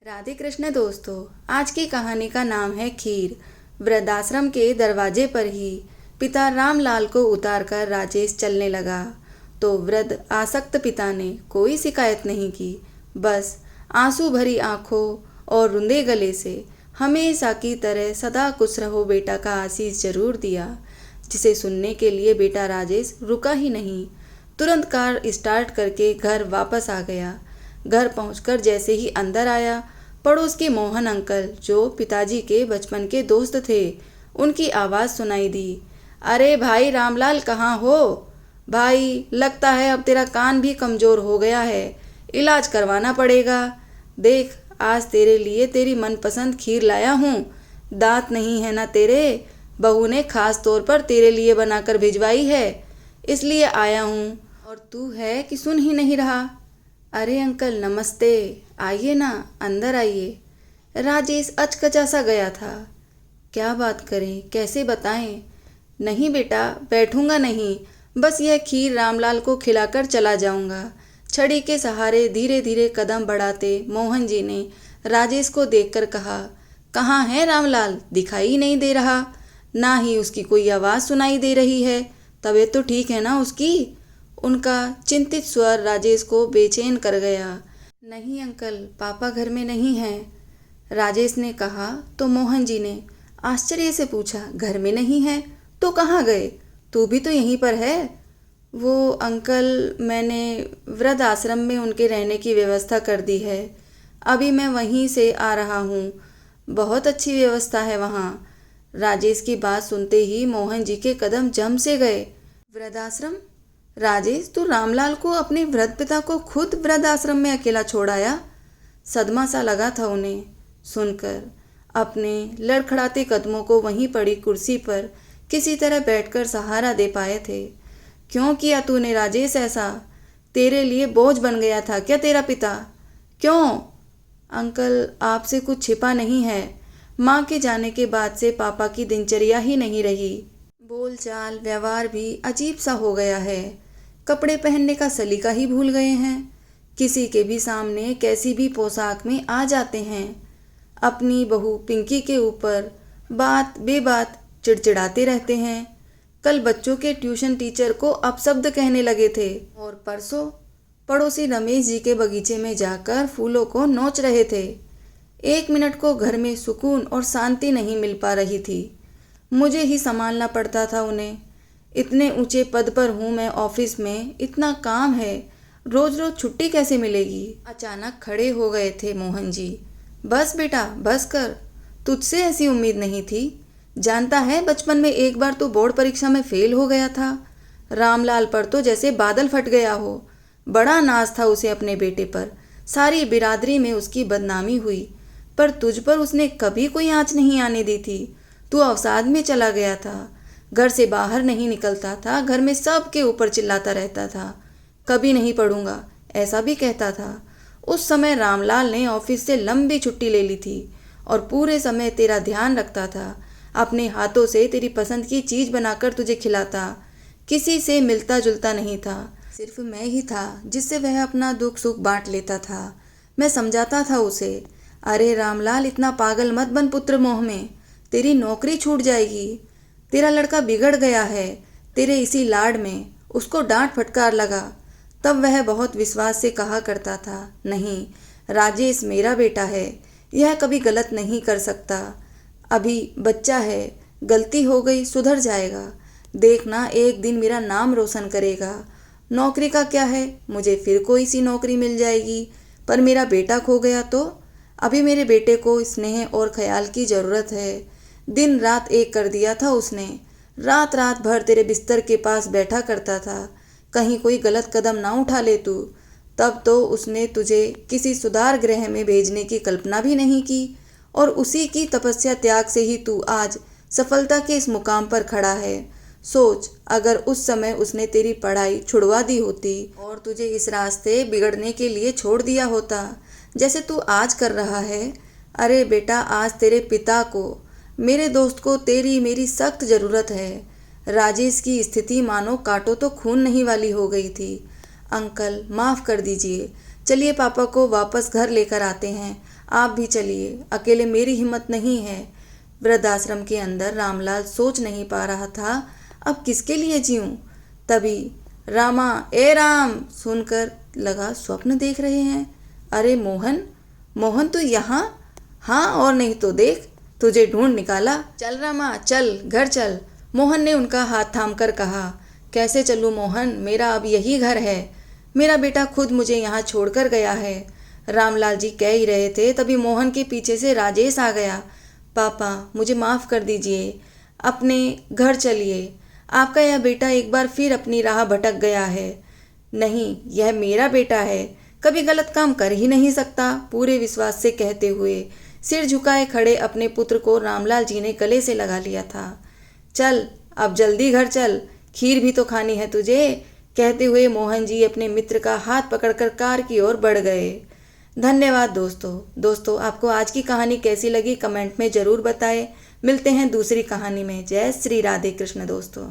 राधे कृष्ण दोस्तों, आज की कहानी का नाम है खीर। वृद्धाश्रम के दरवाजे पर ही पिता रामलाल को उतारकर राजेश चलने लगा तो वृद्ध आसक्त पिता ने कोई शिकायत नहीं की। बस आंसू भरी आंखों और रुंधे गले से हमेशा की तरह सदा खुश रहो बेटा का आशीष जरूर दिया, जिसे सुनने के लिए बेटा राजेश रुका ही नहीं। तुरंत कार स्टार्ट करके घर वापस आ गया। घर पहुंचकर जैसे ही अंदर आया, पड़ोस के मोहन अंकल, जो पिताजी के बचपन के दोस्त थे, उनकी आवाज़ सुनाई दी। अरे भाई रामलाल, कहाँ हो भाई? लगता है अब तेरा कान भी कमज़ोर हो गया है, इलाज करवाना पड़ेगा। देख, आज तेरे लिए तेरी मनपसंद खीर लाया हूँ। दांत नहीं है ना तेरे? बहू ने खास तौर पर तेरे लिए बनाकर भिजवाई है, इसलिए आया हूँ। और तू है कि सुन ही नहीं रहा? अरे अंकल नमस्ते, आइए ना, अंदर आइए। राजेश अचकचा सा गया था। क्या बात करें, कैसे बताएं? नहीं बेटा, बैठूंगा नहीं, बस यह खीर रामलाल को खिलाकर चला जाऊंगा। छड़ी के सहारे धीरे धीरे कदम बढ़ाते मोहन जी ने राजेश को देखकर कहा, कहाँ है रामलाल? दिखाई नहीं दे रहा, ना ही उसकी कोई आवाज़ सुनाई दे रही है। तबीयत तो ठीक है ना उसकी? उनका चिंतित स्वर राजेश को बेचैन कर गया। नहीं अंकल, पापा घर में नहीं हैं, राजेश ने कहा तो मोहन जी ने आश्चर्य से पूछा, घर में नहीं है तो कहाँ गए? तू भी तो यहीं पर है। वो अंकल, मैंने वृद्ध आश्रम में उनके रहने की व्यवस्था कर दी है, अभी मैं वहीं से आ रहा हूँ। बहुत अच्छी व्यवस्था है वहाँ। राजेश की बात सुनते ही मोहन जी के कदम जम से गए। वृद्धाश्रम? राजेश, तू रामलाल को अपने वृद्ध पिता को खुद वृद्ध आश्रम में अकेला छोड़ आया? सदमा सा लगा था उन्हें सुनकर। अपने लड़खड़ाते कदमों को वहीं पड़ी कुर्सी पर किसी तरह बैठकर सहारा दे पाए थे। क्यों किया तूने राजेश ऐसा? तेरे लिए बोझ बन गया था क्या तेरा पिता? क्यों? अंकल, आपसे कुछ छिपा नहीं है। माँ के जाने के बाद से पापा की दिनचर्या ही नहीं रही। बोलचाल व्यवहार भी अजीब सा हो गया है। कपड़े पहनने का सलीका ही भूल गए हैं। किसी के भी सामने कैसी भी पोशाक में आ जाते हैं। अपनी बहू पिंकी के ऊपर बात बेबात चिड़चिड़ाते रहते हैं। कल बच्चों के ट्यूशन टीचर को अपशब्द कहने लगे थे और परसों पड़ोसी रमेश जी के बगीचे में जाकर फूलों को नोच रहे थे। एक मिनट को घर में सुकून और शांति नहीं मिल पा रही थी। मुझे ही संभालना पड़ता था उन्हें। इतने ऊंचे पद पर हूँ मैं ऑफिस में, इतना काम है, रोज रोज छुट्टी कैसे मिलेगी? अचानक खड़े हो गए थे मोहन जी। बस बेटा, बस कर, तुझसे ऐसी उम्मीद नहीं थी। जानता है, बचपन में एक बार तो बोर्ड परीक्षा में फेल हो गया था। रामलाल पर तो जैसे बादल फट गया हो। बड़ा नाज था उसे अपने बेटे पर। सारी बिरादरी में उसकी बदनामी हुई, पर तुझ पर उसने कभी कोई आँच नहीं आने दी थी। तू अवसाद में चला गया था, घर से बाहर नहीं निकलता था, घर में सबके ऊपर चिल्लाता रहता था। कभी नहीं पढ़ूंगा ऐसा भी कहता था। उस समय रामलाल ने ऑफिस से लंबी छुट्टी ले ली थी और पूरे समय तेरा ध्यान रखता था। अपने हाथों से तेरी पसंद की चीज़ बनाकर तुझे खिलाता। किसी से मिलता जुलता नहीं था, सिर्फ मैं ही था जिससे वह अपना दुख सुख बांट लेता था। मैं समझाता था उसे, अरे रामलाल, इतना पागल मत बन पुत्र मोह में, तेरी नौकरी छूट जाएगी। तेरा लड़का बिगड़ गया है तेरे इसी लाड में। उसको डांट फटकार लगा। तब वह बहुत विश्वास से कहा करता था, नहीं राजेश मेरा बेटा है, यह कभी गलत नहीं कर सकता। अभी बच्चा है, गलती हो गई, सुधर जाएगा। देखना, एक दिन मेरा नाम रोशन करेगा। नौकरी का क्या है, मुझे फिर कोई सी नौकरी मिल जाएगी, पर मेरा बेटा खो गया तो? अभी मेरे बेटे को स्नेह और ख्याल की ज़रूरत है। दिन रात एक कर दिया था उसने। रात रात भर तेरे बिस्तर के पास बैठा करता था, कहीं कोई गलत कदम ना उठा ले तू। तब तो उसने तुझे किसी सुधार गृह में भेजने की कल्पना भी नहीं की, और उसी की तपस्या त्याग से ही तू आज सफलता के इस मुकाम पर खड़ा है। सोच, अगर उस समय उसने तेरी पढ़ाई छुड़वा दी होती और तुझे इस रास्ते बिगड़ने के लिए छोड़ दिया होता, जैसे तू आज कर रहा है। अरे बेटा, आज तेरे पिता को, मेरे दोस्त को तेरी मेरी सख्त ज़रूरत है। राजेश की स्थिति मानो काटो तो खून नहीं वाली हो गई थी। अंकल माफ़ कर दीजिए, चलिए पापा को वापस घर लेकर आते हैं। आप भी चलिए, अकेले मेरी हिम्मत नहीं है। वृद्धाश्रम के अंदर रामलाल सोच नहीं पा रहा था अब किसके लिए जीऊं। तभी रामा ए राम सुनकर लगा स्वप्न देख रहे हैं। अरे मोहन, मोहन तू यहाँ? हाँ और नहीं तो देख, तुझे ढूंढ निकाला। चल रामा चल, घर चल, मोहन ने उनका हाथ थामकर कहा। कैसे चलूँ मोहन, मेरा अब यही घर है। मेरा बेटा खुद मुझे यहाँ छोड़कर गया है। रामलाल जी कह ही रहे थे तभी मोहन के पीछे से राजेश आ गया। पापा मुझे माफ़ कर दीजिए, अपने घर चलिए। आपका यह बेटा एक बार फिर अपनी राह भटक गया है। नहीं, यह मेरा बेटा है, कभी गलत काम कर ही नहीं सकता, पूरे विश्वास से कहते हुए सिर झुकाए खड़े अपने पुत्र को रामलाल जी ने गले से लगा लिया था। चल अब जल्दी घर चल, खीर भी तो खानी है तुझे, कहते हुए मोहन जी अपने मित्र का हाथ पकड़कर कार की ओर बढ़ गए। धन्यवाद दोस्तों, आपको आज की कहानी कैसी लगी कमेंट में ज़रूर बताएं। मिलते हैं दूसरी कहानी में। जय श्री राधे कृष्ण दोस्तों।